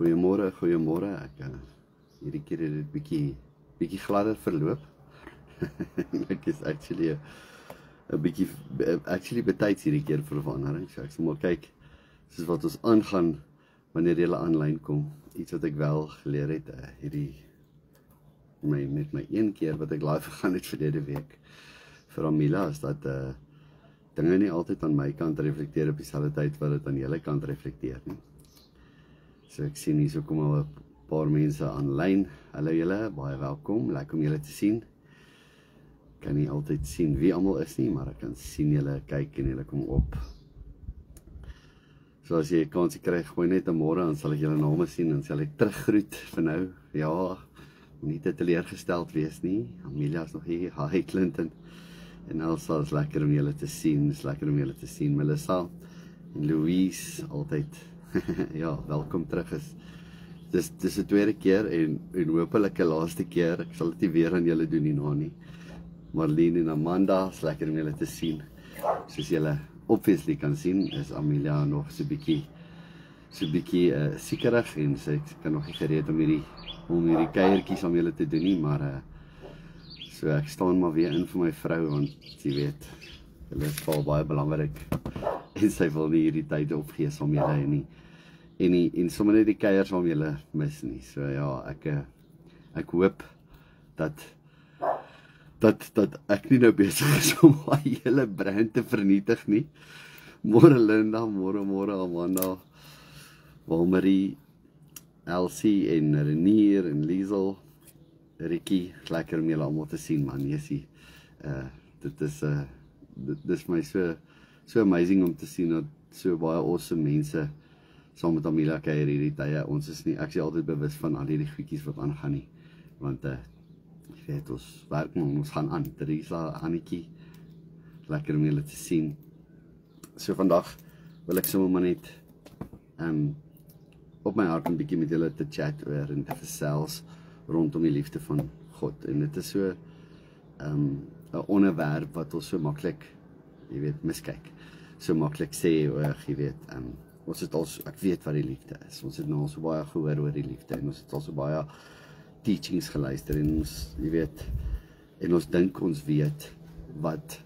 Goeiemôre, goeiemôre. Hierdie keer het dit bietjie gladder verloop. Ek is actually 'n bietjie betyds hierdie keer vir verandering. So ek sal maar kyk soos wat ons aangaan wanneer jy aanlyn kom. Iets wat ek wel geleer het met my een keer wat ek live gegaan het verlede week vir Amila is dat dinge nie altyd aan my kant reflekteer op dieselfde tyd wat dit aan julle kant reflekteer nie. So ek sien hier so kom al 'n paar mense aanlyn. Hallo julle, baie welkom, lekker om julle te sien. Kan nie altyd sien wie almal is nie, maar ek kan sien julle kyk en julle kom op. So as jy 'n kans kry, gooi net 'n môre dan sal ek julle name sien en sal ek teruggroet vir nou. Ja, nie te teleurgesteld wees nie. Amelia is nog hier, hi Clinton. En Elsa is lekker om julle te sien, Melissa en Louise altyd. Ja, welkom terug. Dis die tweede keer en hopelik die laaste keer. Ek sal dit nie weer aan julle doen nie. Marlene en Amanda, is lekker om julle te sien. Soos julle obviously kan sien, is Amelia nog so bietjie siekerig en sy kan nog nie gereed om hierdie kuiertjies om julle te doen nie, maar so ek staan maar weer in vir my vrou, want jy weet, hulle is val baie belangrik en sy wil nie hierdie tyd opgee om julle en sommer net die kuiers om julle mis nie. So ja, ek hoop dat ek nie nou besig is om my hele brand te vernietig nie. Môre Linda, môre Amanda, Walmarie, Elsie en Renier en Liesel, Ricky, lekker om julle almal te sien man, Jessie. Dit is my so amazing om te sien dat so baie awesome mense saam met Amelia kuier hierdie tye. Ons is nie, ek is altyd bewus van al hierdie goedjies wat aangaan nie, want jy weet, ons werk maar, ons gaan aan. Teresa, Annetjie, lekker om julle te sien. So vandag wil ek sommer maar net op my hart 'n bietjie met julle te chat oor en te gesels rondom die liefde van God. En dit is so 'n onderwerp wat ons so maklik, jy weet, miskyk. So maklik sê, jy weet, ons het al, ek weet wat die liefde is. Ons het nou al so baie gehoor oor die liefde en ons het al so baie teachings geluister en ons, jy weet, en ons dink ons weet wat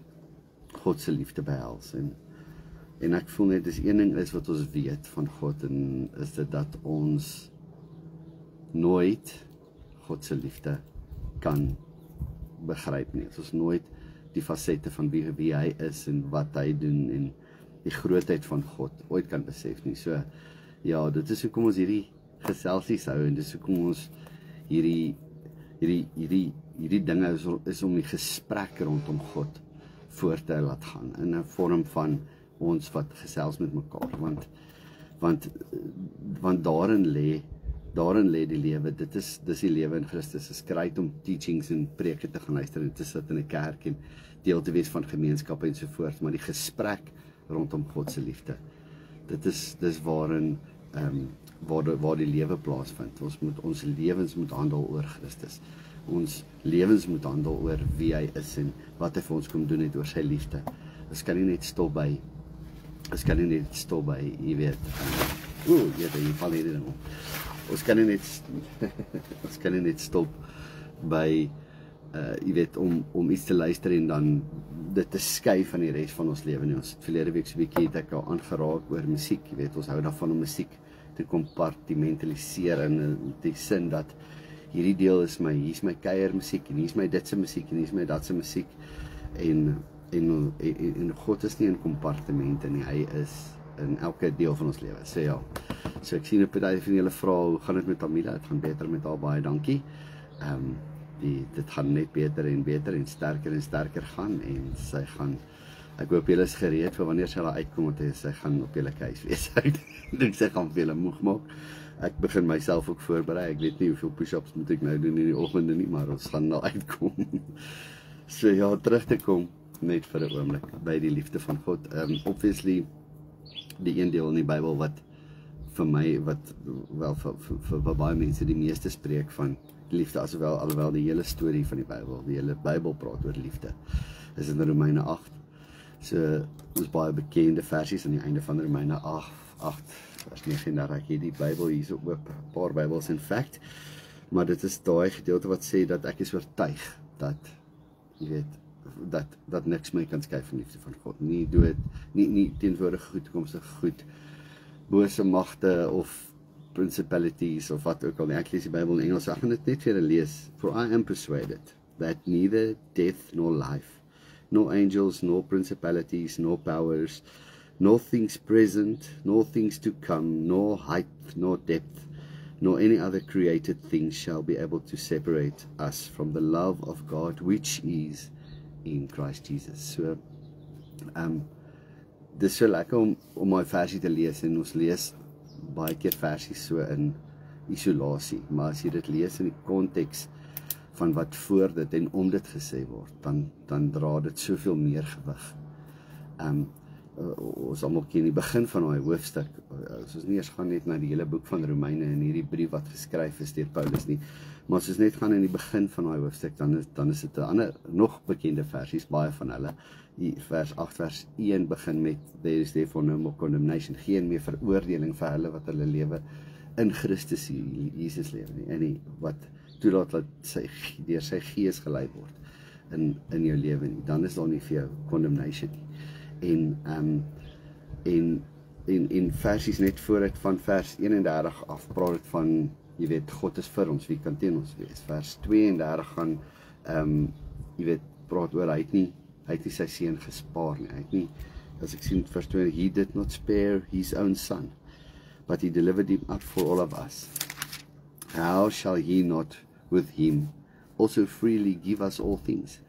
God se liefde behels en ek voel net dis een ding is wat ons weet van God en is dit dat ons nooit God se liefde kan begryp nie. Ons nooit die fasette van wie hy is en wat hy doen en die grootheid van God ooit kan besef nie. So ja, dit is hoekom ons hierdie geselsies hou en dis hoekom ons hierdie dinge is om die gesprek rondom God voor te laat gaan in 'n vorm van ons wat gesels met mekaar, want daarin lê die lewe. Dis die lewe in Christus. Is great om teachings en preke te gaan luister en te sit in 'n kerk en deel te wees van gemeenskappe en so voort, maar die gesprek rondom God se liefde, dis waarin waar die lewe plaasvind. Ons lewens moet handel oor Christus. Ons lewens moet handel oor wie hy is en wat hy vir ons kom doen het oor sy liefde. Ons kan nie net stop by, jy weet, jy val hierdie ding op. Ons kan nie net stop by, jy weet, om iets te luister en dan dit te skei van die res van ons lewe nie. Ons verlede week so 'n bietjie het ek al aangeraak oor musiek, jy weet, ons hou daarvan om musiek te kompartimentaliseer in die sin dat hierdie deel is hier's my kuiermusiek en hier's my dit se musiek en hier's my dat se musiek en God is nie in kompartemente nie, hy is in elke deel van ons lewe. So ja, so ek sien 'n party van julle vra, hoe gaan dit met Amila? Dit gaan beter met haar, baie dankie. Dit gaan net beter en sterker gaan en sy gaan, ek hoop julle is gereed vir wanneer sy uitkom, want sy gaan op julle keis wees. Ek dink sy gaan vir julle moeg maak. Ek begin myself ook voorberei. Ek weet nie hoeveel push-ups moet ek nou doen in die oggende nie, maar ons gaan nou uitkom. So ja, terug te kom net vir 'n oomblik by die liefde van God. Obviously die een deel in die Bybel wat vir my, wat wel vir baie mense die meeste spreek van liefde, alhoewel die hele storie van die hele Bybel praat oor liefde, is in Romeine 8. So ons baie bekende versies aan die einde van Romeine 8 vers 39, ek het die Bybel hier so oop, 'n paar Bybels in fact, maar dit is daai gedeelte wat sê dat ek is oortuig dat, jy weet, dat niks my kan skei van liefde van God, nie dood, nie teenwoordig goed, toekomstige goed, bose magte of principalities of wat ook al, ek lees die Bybel in Engels, ek gaan dit net vir julle lees, for I am persuaded that neither death nor life, nor angels, nor principalities, nor powers, nor things present, nor things to come, nor height, nor depth, nor any other created thing shall be able to separate us from the love of God, which is in Christ Jesus. So, dis so lekker om my versie te lees, en ons lees baie keer versies so in isolasie, maar as jy dit lees in die konteks van wat voor dit en om dit gesê word, dan dra dit soveel meer gewig. Ons almal ken die begin van daai hoofstuk, as ons nie eers gaan net na die hele boek van Romeine en hierdie brief wat geskryf is deur Paulus nie, maar as ons net gaan in die begin van daai hoofstuk, dan is dit 'n ander, nog bekende versies, baie van hulle, vers 8 vers 1 begin met, there is therefore no more condemnation, geen meer veroordeling vir hulle wat hulle lewe in Christus Jesus lewe nie, en die wat toelaat dat deur sy gees gelei word in jou lewe nie, dan is daar nie vir jou condemnation nie. En versies net vooruit van vers 31 af, praat het van, jy weet, God is vir ons, wie kan teen ons wees? Vers 32 gaan, jy weet, praat oor, hy het nie sy seun gespaar nie, hy het nie, as ek sien vers 20, he did not spare his own son, but he delivered him up for all of us. How shall he not with him also freely give us all things?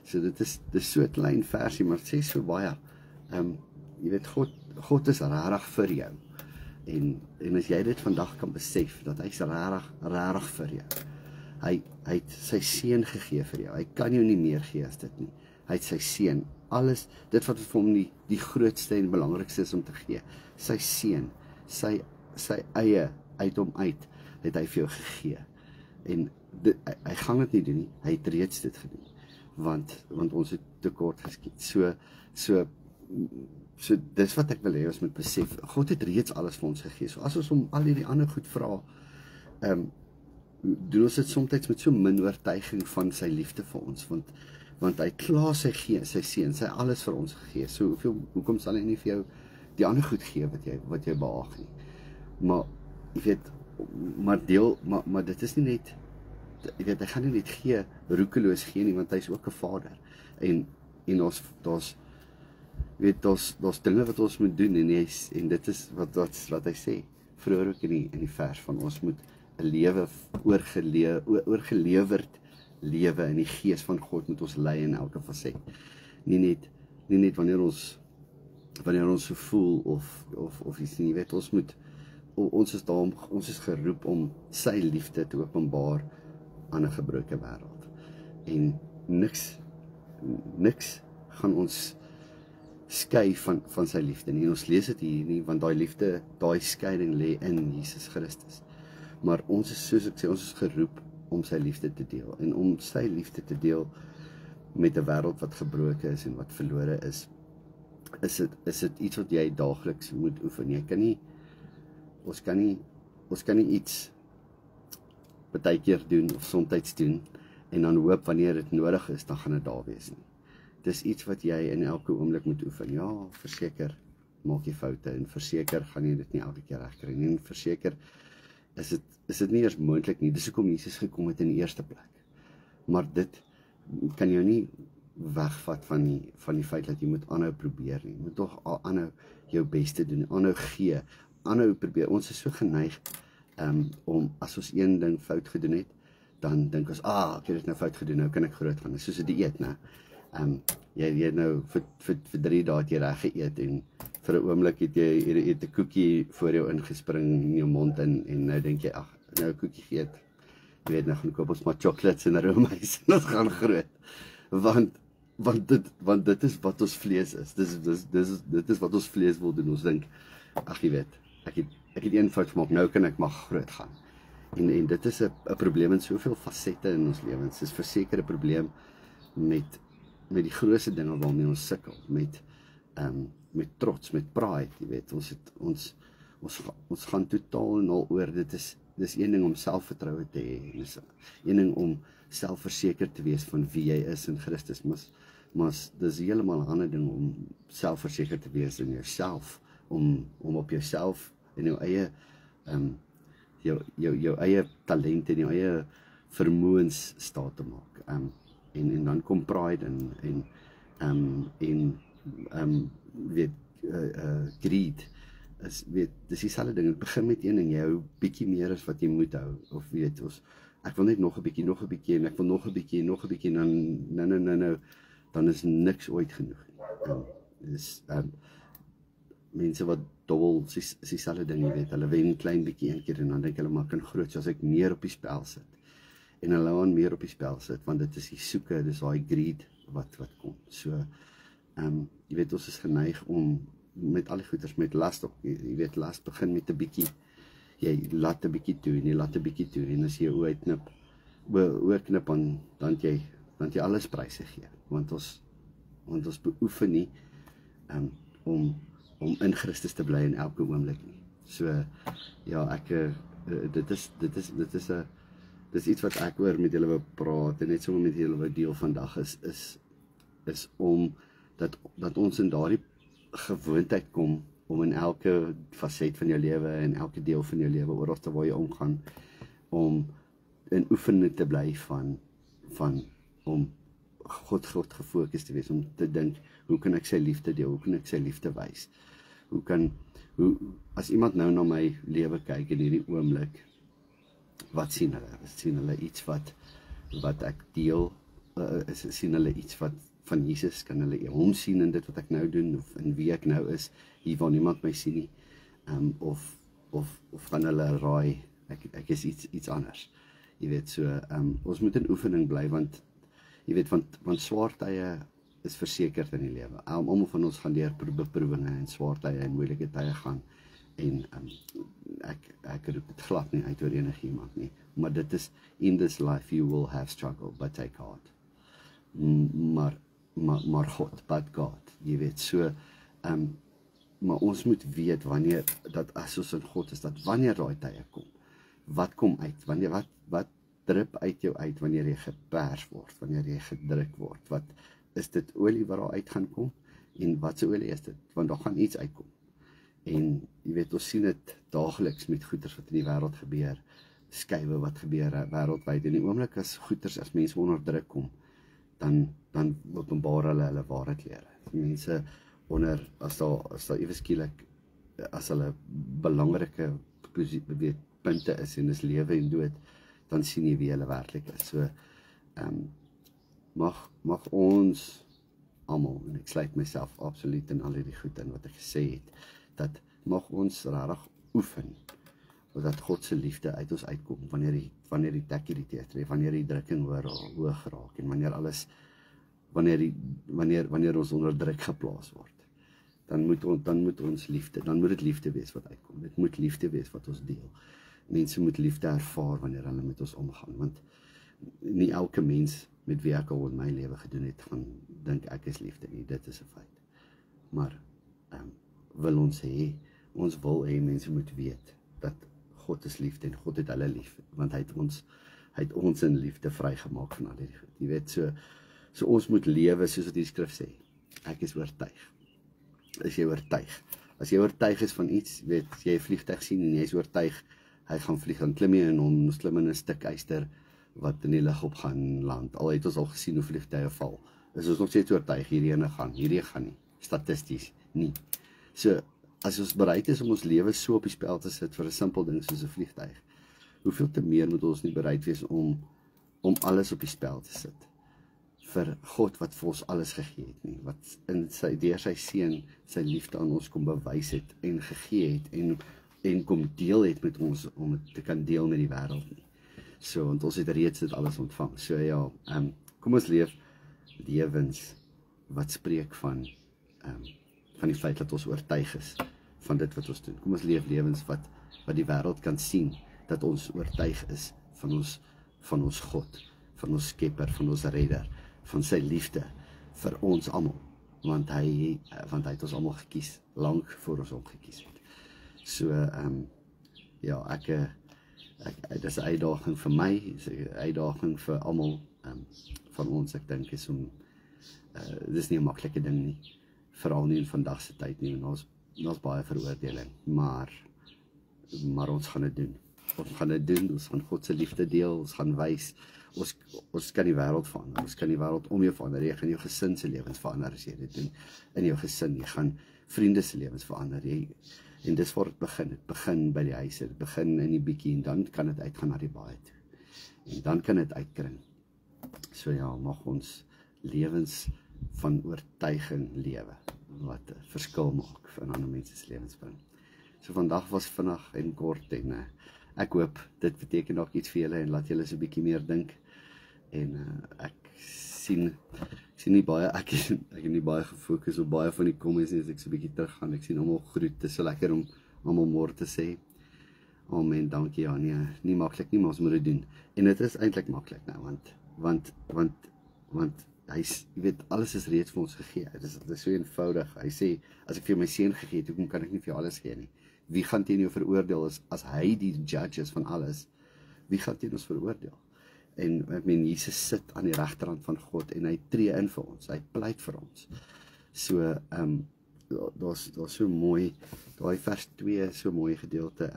So dit is so 'n klein versie, maar het sê so baie, jy weet, God is rarig vir jou, en as jy dit vandag kan besef, dat hy is rarig vir jou, hy het sy seun gegee vir jou, hy kan jou nie meer gee as dit nie, hy het sy seun, alles, dit wat vir hom die grootste en belangrikste is om te gee, sy seun, sy eie, uit hom uit, het hy vir jou gegee, en hy gaan dit nie doen nie, hy het reeds dit gedoen, want ons het tekort geskiet, so dis wat ek wil hê, ons moet besef, God het reeds alles vir ons gegee, so as ons om al die ander goed vra, doen ons dit soms met so min oortuiging van sy liefde vir ons, want hy klaar sy seun, sy alles vir ons gegee, so hoekom sal hy nie vir jou die ander goed gee wat jy behaag nie, maar jy weet, maar dit is nie net, jy weet, hy gaan nie net gee, roekeloos gee nie, want hy is ook 'n vader, en daar's dinge wat ons moet doen, en dit is wat hy sê, vroeër ook in die vers van, ons moet 'n lewe oorgelewerd lewe in die gees van God moet ons lei in elke faset, nie net wanneer ons so voel, of iets nie, jy weet, ons is geroep om sy liefde te openbaar aan 'n gebroke wêreld, en niks gaan ons skei van sy liefde nie, en ons lees dit hier nie, want daai skeiding lê in Jesus Christus, maar ons is, soos ek sê, ons is geroep om sy liefde te deel, en om sy liefde te deel met 'n wêreld wat gebroken is en wat verlore is dit iets wat jy daagliks moet oefen. Ons kan nie iets partykeer doen of soms doen en dan hoop wanneer dit nodig is, dan gaan dit daar wees nie. Dis iets wat jy in elke oomblik moet oefen. Ja, verseker maak jy foute, en verseker gaan jy dit nie elke keer regkry nie, en verseker is dit nie eers moontlik nie. Dis hoekom Jesus gekom het in die eerste plek. Maar dit kan jou nie wegvat van die feit dat jy moet aanhou probeer nie. Jy moet tog aanhou jou beste doen, aanhou gee, aanhou probeer. Ons is so geneig om, as ons een ding fout gedoen het, dan dink ons, ek het dit nou fout gedoen, nou kan ek groot gaan. Dis soos 'n dieet, né? Jy het nou vir 3 dae het jy reg geëet, en vir 'n oomblik het jy 'n koekie voor jou ingespring in jou mond, en nou dink jy, nou 'n koekie geëet, jy weet, nou gaan koop ons maar chocolates en roomys, en ons gaan groot, want dit is wat ons vlees is, dit is wat ons vlees wil doen. Ons dink, jy weet, ek het een fout gemaak, nou kan ek maar groot gaan, en dit is 'n probleem in soveel fasette in ons lewens. Dit is verseker 'n probleem met die grootste dinge waarmee ons sukkel, met trots, met pride, jy weet, Ons gaan totaal en al oor, dis een ding om selfvertroue te hê, en dis een ding om selfverseker te wees van wie jy is in Christus, maar dis heeltemal 'n ander ding om selfverseker te wees in jouself, om op jouself en jou eie jou eie talent en jou eie vermoëns staat te maak. En dan kom pride en greed. Dis dieselfde ding. Het begin met een ding, jy hou bietjie meer as wat jy moet hou, of ek wil net nog 'n bietjie, en ek wil nog 'n bietjie, en nou, dan is niks ooit genoeg nie. Mense wat dobbel, is dieselfde ding, jy weet, hulle wen klein bietjie een keer, en dan dink hulle, maar kan groot, so as ek meer op die spel sit, en hulle aan meer op die spel sit, want dit is die soeke, dis daai greed wat kom. So, jy weet, ons is geneig om met al die goeders, met last op, jy weet, last begin met 'n bietjie, jy laat 'n bietjie toe, en jy laat 'n bietjie toe, en as jy oorknip, dan jy alles pryse gee, want ons beoefen nie, om in Christus te bly in elke oomblik nie. So, ja, dit is iets wat ek oor met julle wil praat, en net sommer met julle wil deel vandag, is om, dat ons in daardie gewoonheid kom, om in elke facet van jou lewe, en elke deel van jou lewe, ooralste waar jy omgaan, om in oefening te bly om God gefokus te wees, om te dink, hoe kan ek sy liefde deel, hoe kan ek sy liefde wys, as iemand nou na my lewe kyk in hierdie oomblik, wat sien hulle? Sien hulle iets wat ek deel, sien hulle iets van Jesus, kan hulle hom sien in dit wat ek nou doen, of in wie ek nou is, hier waar niemand my sien nie, of gaan hulle raai, ek is iets anders, jy weet, so, ons moet in oefening bly, want, jy weet, want swaar tye is versekerd in die lewe, almal van ons gaan deur beproewinge, en swaar tye, en moeilike tye gaan, en ek roep dit glad nie uit oor enigiemand nie, maar dit is, in this life you will have struggle, but take heart, maar God, but God, jy weet, so, maar ons moet weet, dat as ons in God is, dat wanneer daai tye kom, wat kom uit, wat drup uit jou uit, wanneer jy gepers word, wanneer jy gedruk word, is dit olie wat daar uit gaan kom, en wat se olie is dit, want daar gaan iets uitkom, en jy weet, ons sien dit daagliks met goeders wat in die wêreld gebeur, skuwe wat gebeur wêreldwyd, en die oomblik as mense onder druk kom, dan openbaar hulle ware klere. Mense as daar ewe skielik, as hulle belangrike punte is, en is lewe en dood, dan sien jy wie hulle werklik is. So, mag ons almal, en ek sluit myself absoluut in al hierdie goed in wat ek gesê het, dat mag ons regtig oefen, dat God se liefde uit ons uitkom, wanneer die tek hierdie teetref, wanneer die drukking hoog raak, en wanneer ons onder druk geplaas word, dan moet ons liefde, dan moet dit liefde wees wat uitkom, dit moet liefde wees wat ons deel, mense moet liefde ervaar wanneer hulle met ons omgaan, want nie elke mens met wie ek al in my lewe gedoen het, gaan dink ek is liefde nie, dit is 'n feit, maar wil ons wil hê mense moet weet, dat God is liefde, en God het hulle lief, want hy het ons in liefde vrygemaak van al hierdie goed, jy weet, so ons moet lewe, soos wat die skrif sê, ek is oortuig, as jy oortuig is van iets, weet, as jy 'n vliegtuig sien, en jy is oortuig, hy gaan vlieg, dan klim jy in hom, klim in 'n stuk yster, wat in die lug op gaan land, al het ons al gesien hoe vliegtuie val, is ons nog steeds oortuig, hierdie gaan nie, statisties, nie, so, as ons bereid is om ons lewe so op die spel te sit, vir 'n simpel ding soos 'n vliegtuig, hoeveel te meer moet ons nie bereid wees om alles op die spel te sit, vir God wat vir ons alles gegee het nie, wat deur sy seun, sy liefde aan ons kom bewys het, en gegee het, en kom deel het met ons, om het te kan deel met die wêreld nie, so, want ons het reeds dit alles ontvang, so ja, kom ons leef lewens, wat spreek van die feit dat ons oortuig is, van dit wat ons doen, kom ons leef lewens wat die wêreld kan sien, dat ons oortuig is, van ons God, van ons skepper, van ons redder, van sy liefde, vir ons almal, want hy het ons almal gekies, lank voor ons hom gekies het. So ja, dit is 'n uitdaging vir my, is 'n uitdaging vir almal van ons, ek dink is om dis nie 'n maklike ding nie, veral nie in vandag se tyd nie, en ons baie veroordeling, maar ons gaan dit doen. Ons gaan dit doen, ons gaan God se liefde deel, ons gaan wys, ons kan die wêreld verander, ons kan die wêreld om jou verander, jy gaan jou gesin se lewens verander as jy dit doen, in jou gesin, jy gaan vriende se lewens verander, en dis waar dit begin by die huis, dit begin in die bietjie, en dan kan dit uitgaan na die baie toe, en dan kan dit uitkring. So ja, mag ons lewens van oortuiging lewe, wat 'n verskil maak vir ander mense se lewens bring. So vandag was vinnig en kort, en ek hoop dit beteken nog iets vir julle en laat julle so 'n bietjie meer dink. En ek sien nie baie, ek het nie baie gefokus op baie van die comments nie, as ek so 'n bietjie teruggaan. Ek sien almal groet, dit is so lekker om almal môre te sê. Amen, dankie, ja, nee, nie maklik nie, maar ons moet dit doen. En dit is eintlik maklik nou, want hy, jy weet, alles is reeds vir ons gegee. Dit is so eenvoudig. Hy sê, as ek vir jou my seun gegee het, hoekom kan ek nie vir jou alles gee nie? Wie gaan teen jou veroordeel as hy die judge is van alles? Wie gaan teen ons veroordeel? En ek meen, Jesus sit aan die regterhand van God en hy tree in vir ons. Hy pleit vir ons. So daar's so mooi, daai vers 2 so mooi gedeelte.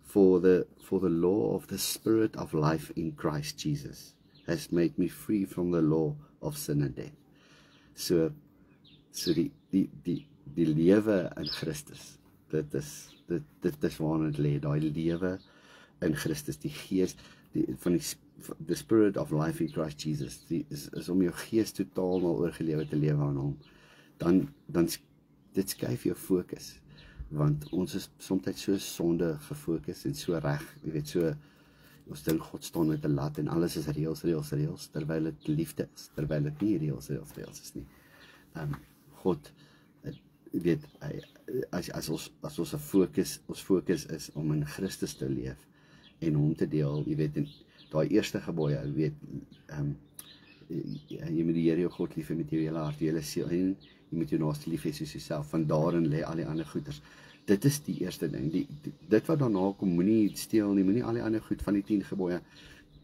For the law of the Spirit of life in Christ Jesus has made me free from the law of sin and death. So die lewe in Christus, dit is waarna dit lê, daai lewe in Christus, die gees, the Spirit of life in Christ Jesus, is om jou gees totaal mal oorgelewe te lewe aan hom, dan dit skuif jou fokus, want ons is soms so sonde gefokus en so reg, jy weet, so ons dink God staan met 'n lat en alles is reëls, terwyl dit liefde is, terwyl dit nie reëls is nie. God, jy weet, as ons fokus is om in Christus te leef en hom te deel, jy weet, en daai eerste gebooie, jy weet, jy moet die Here jou God lief hê met jou hele hart, jou hele siel, en jy moet jou naaste lief hê soos jouself. Van daarin lê al die ander goeders. Dit is die eerste ding. Dit wat daarna kom, moenie steel nie, moenie al die ander goed van die 10 gebooie.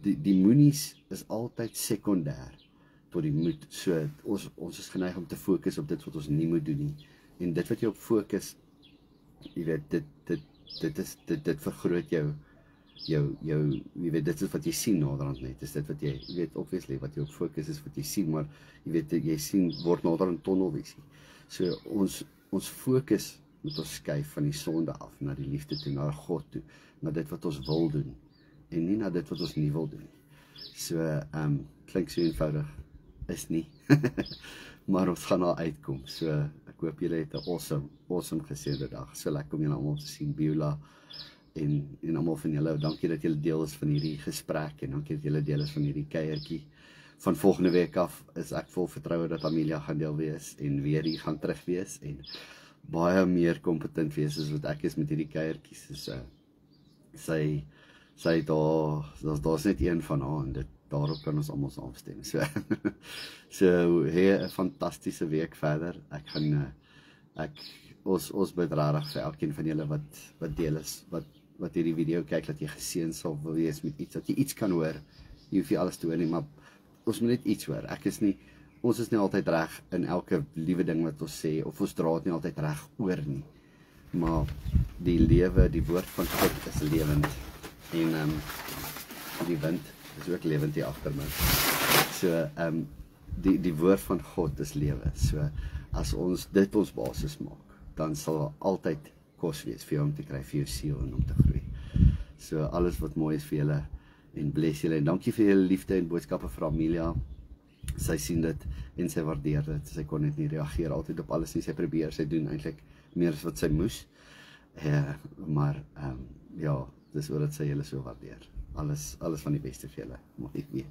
Die moenies is altyd sekondêr tot die moet. So ons is geneig om te fokus op dit wat ons nie moet doen nie. En dit wat jy op fokus, jy weet, dit vergroot jou, jy weet, dit is wat jy sien naderhand net, is dit wat jy weet, obviously, wat jy op fokus is wat jy sien, maar jy weet, jy sien, word naderhand tunnelvisie. So ons fokus moet ons skuif van die sonde af, na die liefde toe, na God toe, na dit wat ons wil doen, en nie na dit wat ons nie wil doen. So, klink so eenvoudig, is nie, maar ons gaan daar uitkom. So, ek hoop julle het 'n awesome geseënde dag. So lekker om julle almal te sien, Beulah, en almal van julle, dankie dat julle deel is van hierdie gesprek, en dankie dat julle deel is van hierdie kuiertjie. Van volgende week af is ek vol vertroue dat Amelia gaan deel wees, en weer hier gaan terug wees, en baie meer kompetent wees as wat ek is met hierdie kuiertjies. So, sy daar's net een van haar, en daarop kan ons almal saamstem. So hê 'n fantastiese week verder. Ons bid regtig vir elkeen van julle wat deel is, wat hierdie video kyk, dat jy geseën sal wees met iets, dat jy iets kan hoor. Jy hoef nie alles te hoor nie, maar ons moet net iets hoor. Ons is nie altyd reg in elke liewe ding wat ons sê, of ons dra dit nie altyd reg oor nie. Maar die lewe, die woord van God is lewend. En die wind is ook lewend hier agter my. So, die woord van God is lewe. So, as ons dit ons basis maak, dan sal daar altyd kos wees vir jou om te kry, vir jou siel en om te groei. So, alles wat mooi is vir julle, en bless julle, en dankie vir julle liefde en boodskappe vir Amelia. Sy sien dit, en sy waardeer dit, sy kon net nie reageer altyd op alles nie, sy probeer, sy doen eintlik meer as wat sy moes, maar, ja, dis oor dat sy julle so waardeer. Alles van die beste vir julle, mooi week.